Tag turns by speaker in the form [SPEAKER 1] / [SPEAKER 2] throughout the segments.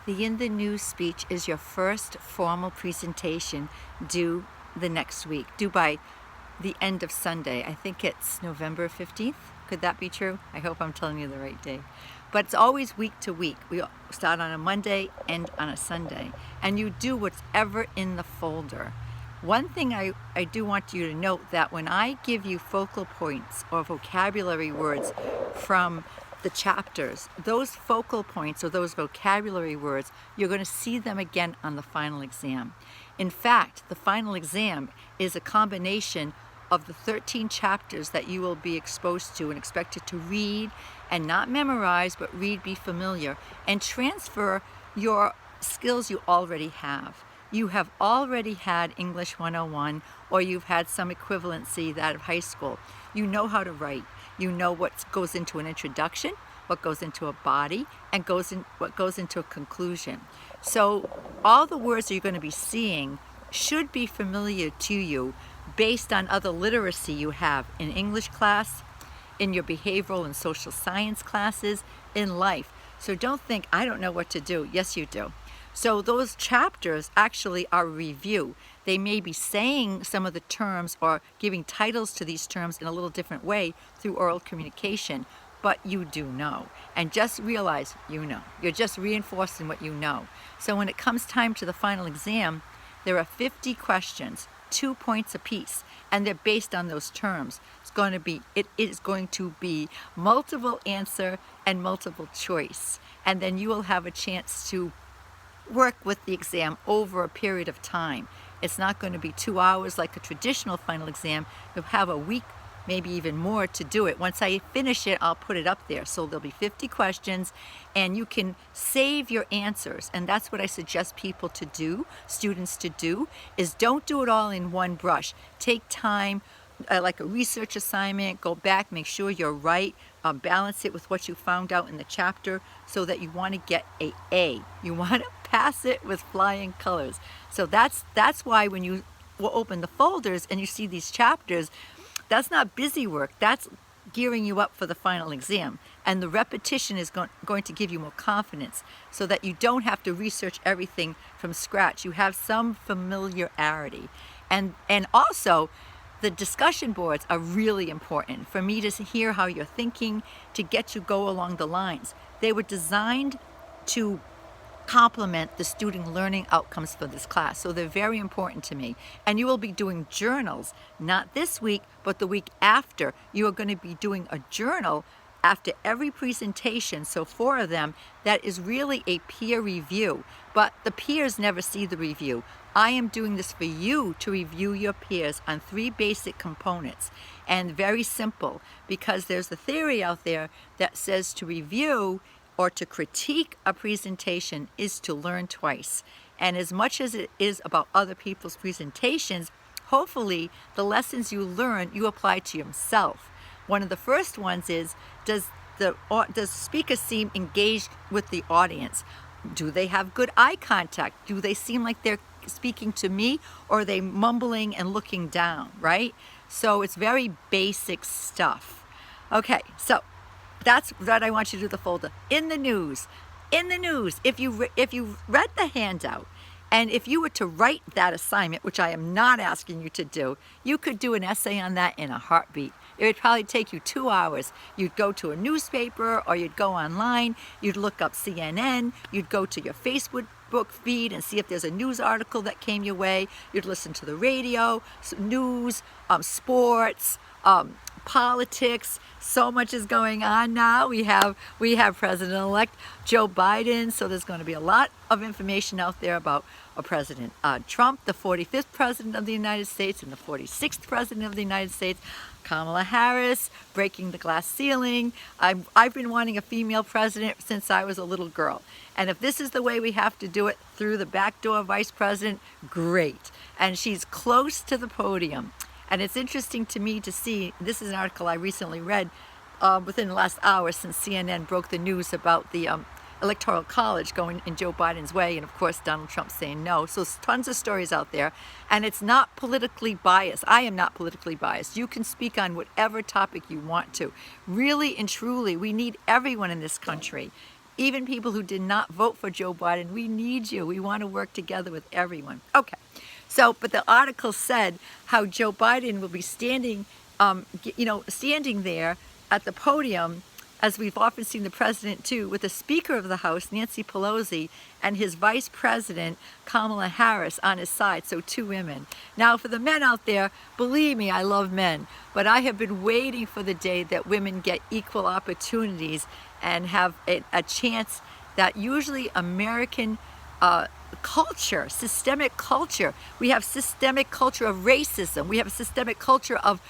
[SPEAKER 1] The In the News speech is your first formal presentation due the next week, due by the end of Sunday. I think it's November 15th. Could that be true? I hope I'm telling you the right day. But it's always week to week. We start on a Monday, end on a Sunday. And you do whatever in the folder. One thing I do want you to note that when I give you focal points or vocabulary words from the chapters, those focal points or those vocabulary words, you're going to see them again on the final exam. In fact, the final exam is a combination of the 13 chapters that you will be exposed to and expected to read and not memorize, but read, be familiar, and transfer your skills you already have. You have already had English 101, or you've had some equivalency that of high school. You know how to write. You know what goes into an introduction, what goes into a body, and what goes into a conclusion. So all the words that you're going to be seeing should be familiar to you based on other literacy you have in English class, in your behavioral and social science classes, in life. So don't think, I don't know what to do. Yes, you do. So those chapters actually are a review. They may be saying some of the terms or giving titles to these terms in a little different way through oral communication, but you do know. And just realize you know. You're just reinforcing what you know. So when it comes time to the final exam, there are 50 questions, 2 points apiece, and they're based on those terms. It is going to be multiple answer and multiple choice. And then you will have a chance to work with the exam over a period of time. It's not going to be 2 hours like a traditional final exam. You'll have a week, maybe even more, to do it. Once I finish it, I'll put it up there. So there'll be 50 questions, and you can save your answers. And that's what I suggest people to do, students to do, is don't do it all in one brush. Take time, like a research assignment, go back, make sure you're right, balance it with what you found out in the chapter so that you want to get an A. You want to pass it with flying colors. So that's why when you will open the folders and you see these chapters, that's not busy work. That's gearing you up for the final exam. And the repetition is going to give you more confidence so that you don't have to research everything from scratch. You have some familiarity. And also, the discussion boards are really important for me to hear how you're thinking, to get you go along the lines. They were designed to complement the student learning outcomes for this class. So they're very important to me. And you will be doing journals, not this week, but the week after. You are going to be doing a journal after every presentation, so 4 of them, that is really a peer review. But the peers never see the review. I am doing this for you to review your peers on 3 basic components. And very simple, because there's a theory out there that says to review or to critique a presentation is to learn twice. And as much as it is about other people's presentations, hopefully the lessons you learn, you apply to yourself. One of the first ones is, does the speaker seem engaged with the audience? Do they have good eye contact? Do they seem like they're speaking to me, or are they mumbling and looking down, right? So it's very basic stuff. Okay, so that's what I want you to do, the folder. In the news, if you read the handout, and if you were to write that assignment, which I am not asking you to do, you could do an essay on that in a heartbeat. It would probably take you 2 hours. You'd go to a newspaper, or you'd go online, you'd look up CNN, you'd go to your Facebook feed and see if there's a news article that came your way. You'd listen to the radio, news, sports, politics. So much is going on now. We have President-elect Joe Biden, so there's going to be a lot of information out there about President Trump, the 45th President of the United States and the 46th President of the United States, Kamala Harris, breaking the glass ceiling. I've been wanting a female president since I was a little girl. And if this is the way we have to do it, through the back door vice president, great. And she's close to the podium. And it's interesting to me to see, this is an article I recently read within the last hour since CNN broke the news about the Electoral College going in Joe Biden's way, and of course Donald Trump saying no. So tons of stories out there, and it's not politically biased. I am not politically biased. You can speak on whatever topic you want to. Really and truly, we need everyone in this country. even people who did not vote for Joe Biden. We need you. We want to work together with everyone. Okay. So, but the article said how Joe Biden will be standing, standing there at the podium, as we've often seen the president do, with the Speaker of the House, Nancy Pelosi, and his Vice President, Kamala Harris, on his side, so 2 women. Now, for the men out there, believe me, I love men, but I have been waiting for the day that women get equal opportunities and have a chance that usually American culture, systemic culture. We have systemic culture of racism. We have a systemic culture of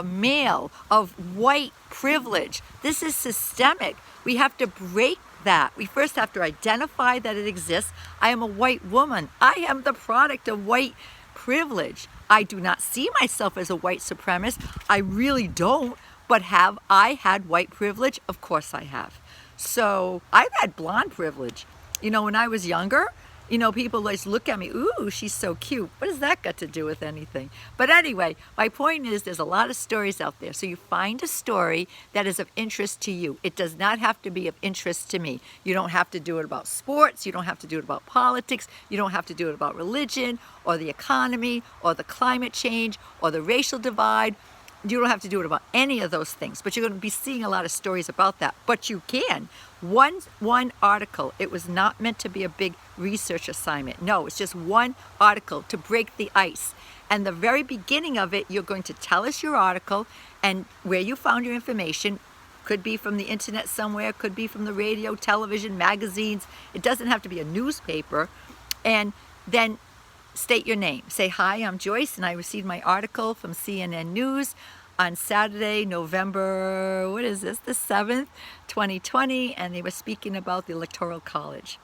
[SPEAKER 1] male, of white privilege. This is systemic. We have to break that. We first have to identify that it exists. I am a white woman. I am the product of white privilege. I do not see myself as a white supremacist. I really don't. But have I had white privilege? Of course I have. So I've had blonde privilege. When I was younger, people always look at me, ooh, she's so cute. What does that got to do with anything? But anyway, my point is there's a lot of stories out there. So you find a story that is of interest to you. It does not have to be of interest to me. You don't have to do it about sports. You don't have to do it about politics. You don't have to do it about religion or the economy or the climate change or the racial divide. You don't have to do it about any of those things, but you're going to be seeing a lot of stories about that. But you can. One article. It was not meant to be a big research assignment. No, it's just one article to break the ice. And the very beginning of it, you're going to tell us your article and where you found your information. Could be from the internet somewhere, could be from the radio, television, magazines. It doesn't have to be a newspaper. And then state your name. Say, hi, I'm Joyce, and I received my article from CNN News on Saturday, November, the 7th, 2020, and they were speaking about the Electoral College.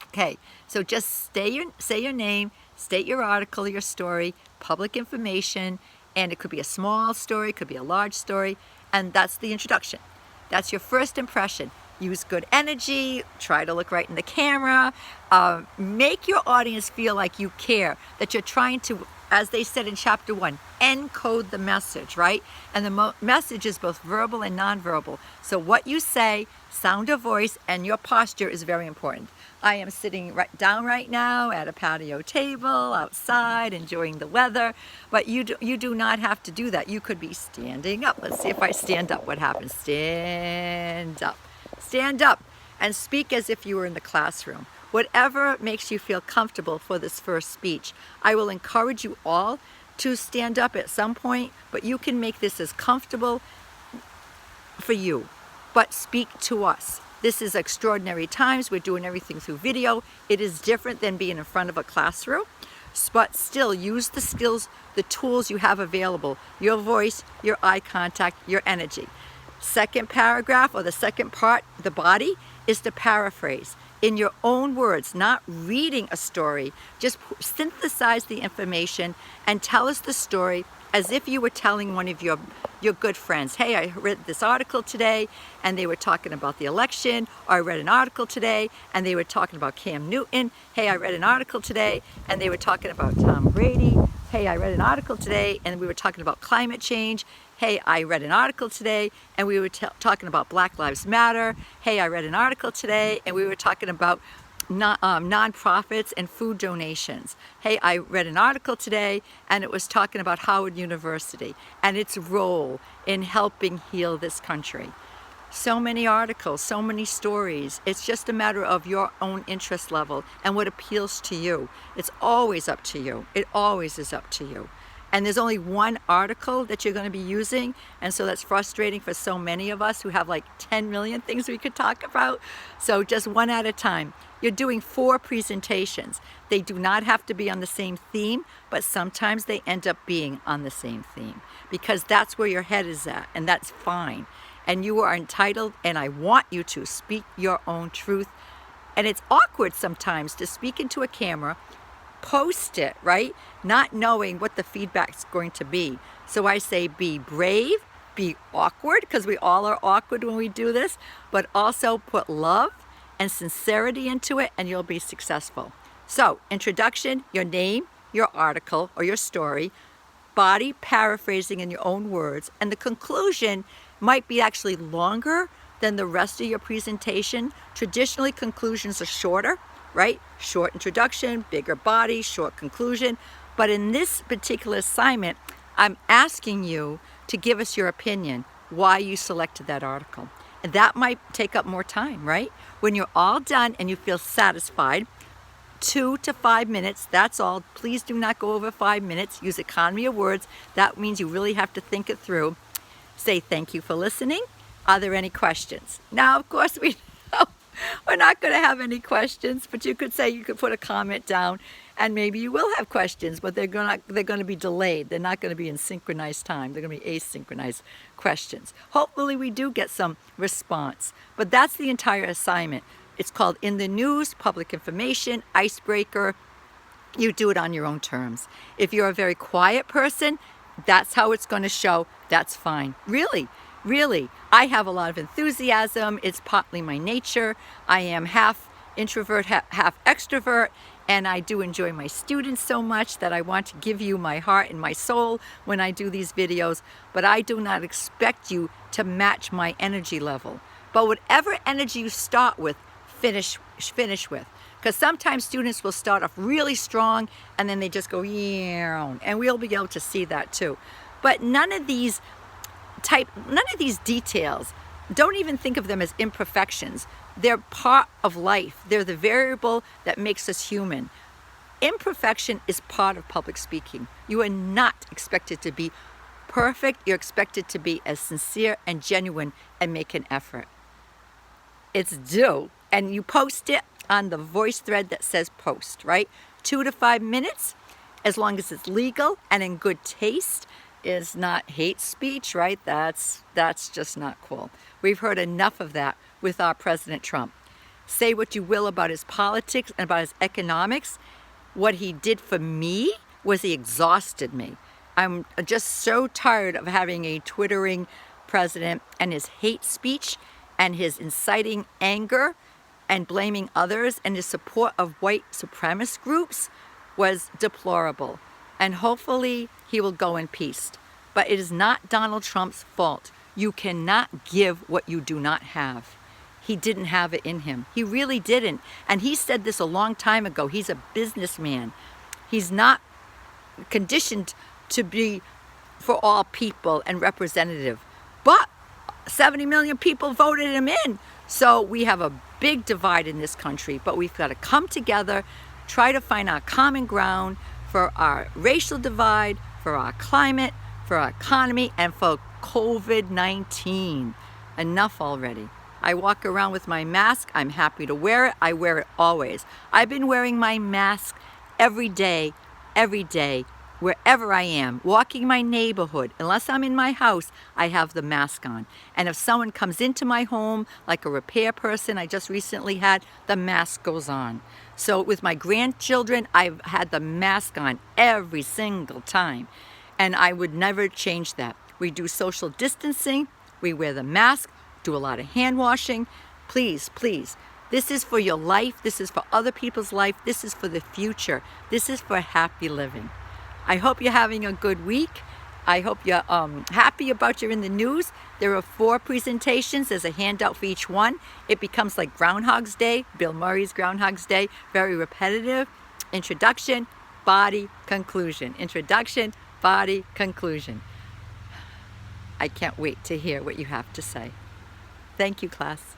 [SPEAKER 1] Okay, so just say your name, state your article, your story, public information, and it could be a small story, it could be a large story, and that's the introduction. That's your first impression. Use good energy, try to look right in the camera, make your audience feel like you care, that you're trying to, as they said in chapter 1, encode the message, right? And the message is both verbal and nonverbal. So what you say, sound of voice, and your posture is very important. I am sitting down right now at a patio table outside enjoying the weather, but you do not have to do that. You could be standing up. Let's see if I stand up. What happens? Stand up. Stand up and speak as if you were in the classroom. Whatever makes you feel comfortable for this first speech. I will encourage you all to stand up at some point, but you can make this as comfortable for you. But speak to us. This is extraordinary times. We're doing everything through video. It is different than being in front of a classroom, but still use the skills, the tools you have available, your voice, your eye contact, your energy. Second paragraph, or the second part, the body, is to paraphrase in your own words, not reading a story. Just synthesize the information and tell us the story as if you were telling one of your good friends. Hey, I read this article today and they were talking about the election, or I read an article today and they were talking about Cam Newton. Hey, I read an article today and they were talking about Tom Brady. Hey, I read an article today and we were talking about climate change. Hey, I read an article today and we were talking about Black Lives Matter. Hey, I read an article today and we were talking about nonprofits and food donations. Hey, I read an article today and it was talking about Howard University and its role in helping heal this country. So many articles, so many stories. It's just a matter of your own interest level and what appeals to you. It's always up to you. It always is up to you. And there's only one article that you're going to be using, and so that's frustrating for so many of us who have like 10 million things we could talk about. So just one at a time. You're doing 4 presentations. They do not have to be on the same theme, but sometimes they end up being on the same theme because that's where your head is at, and that's fine. And you are entitled, and I want you to speak your own truth. And it's awkward sometimes to speak into a camera, post it, right? Not knowing what the feedback's going to be. So I say be brave, be awkward, because we all are awkward when we do this, but also put love and sincerity into it and you'll be successful. So, introduction, your name, your article or your story, body paraphrasing in your own words, and the conclusion might be actually longer, than the rest of your presentation. Traditionally, conclusions are shorter, right? Short introduction, bigger body, short conclusion. But in this particular assignment, I'm asking you to give us your opinion, why you selected that article. And that might take up more time, right? When you're all done and you feel satisfied, 2 to 5 minutes, that's all. Please do not go over 5 minutes. Use economy of words. That means you really have to think it through. Say thank you for listening. Are there any questions? Now, of course, we're not going to have any questions, but you could put a comment down, and maybe you will have questions, but they're going to be delayed. They're not going to be in synchronized time. They're going to be asynchronized questions. Hopefully we do get some response, but that's the entire assignment. It's called In the News, Public Information, Icebreaker. You do it on your own terms. If you're a very quiet person, that's how it's going to show. That's fine. Really, I have a lot of enthusiasm. It's partly my nature. I am half introvert, half extrovert, and I do enjoy my students so much that I want to give you my heart and my soul when I do these videos, but I do not expect you to match my energy level. But whatever energy you start with, finish with. Because sometimes students will start off really strong and then they just go, yeah, and we'll be able to see that too. But none of these details, don't even think of them as imperfections. They're part of life. They're the variable that makes us human. Imperfection is part of public speaking. You are not expected to be perfect. You're expected to be as sincere and genuine and make an effort. It's due. And you post it on the voice thread that says post, right? 2 to 5 minutes, as long as it's legal and in good taste, is not hate speech, right? That's just not cool. We've heard enough of that with our President Trump. Say what you will about his politics and about his economics. What he did for me was he exhausted me. I'm just so tired of having a twittering president and his hate speech and his inciting anger and blaming others, and his support of white supremacist groups was deplorable. And hopefully he will go in peace. But it is not Donald Trump's fault. You cannot give what you do not have. He didn't have it in him. He really didn't. And he said this a long time ago. He's a businessman. He's not conditioned to be for all people and representative. But 70 million people voted him in. So we have a big divide in this country, but we've got to come together, try to find our common ground for our racial divide, for our climate, for our economy, and for COVID-19. Enough already. I walk around with my mask. I'm happy to wear it. I wear it always. I've been wearing my mask every day, wherever I am, walking my neighborhood. Unless I'm in my house, I have the mask on. And if someone comes into my home, like a repair person I just recently had, the mask goes on. So with my grandchildren, I've had the mask on every single time. And I would never change that. We do social distancing, we wear the mask, do a lot of hand washing. Please, this is for your life, this is for other people's life, this is for the future, this is for happy living. I hope you're having a good week. I hope you're happy about you're in the news. There are 4 presentations. There's a handout for each one. It becomes like Groundhog's Day, Bill Murray's Groundhog's Day, very repetitive. Introduction, body, conclusion. Introduction, body, conclusion. I can't wait to hear what you have to say. Thank you, class.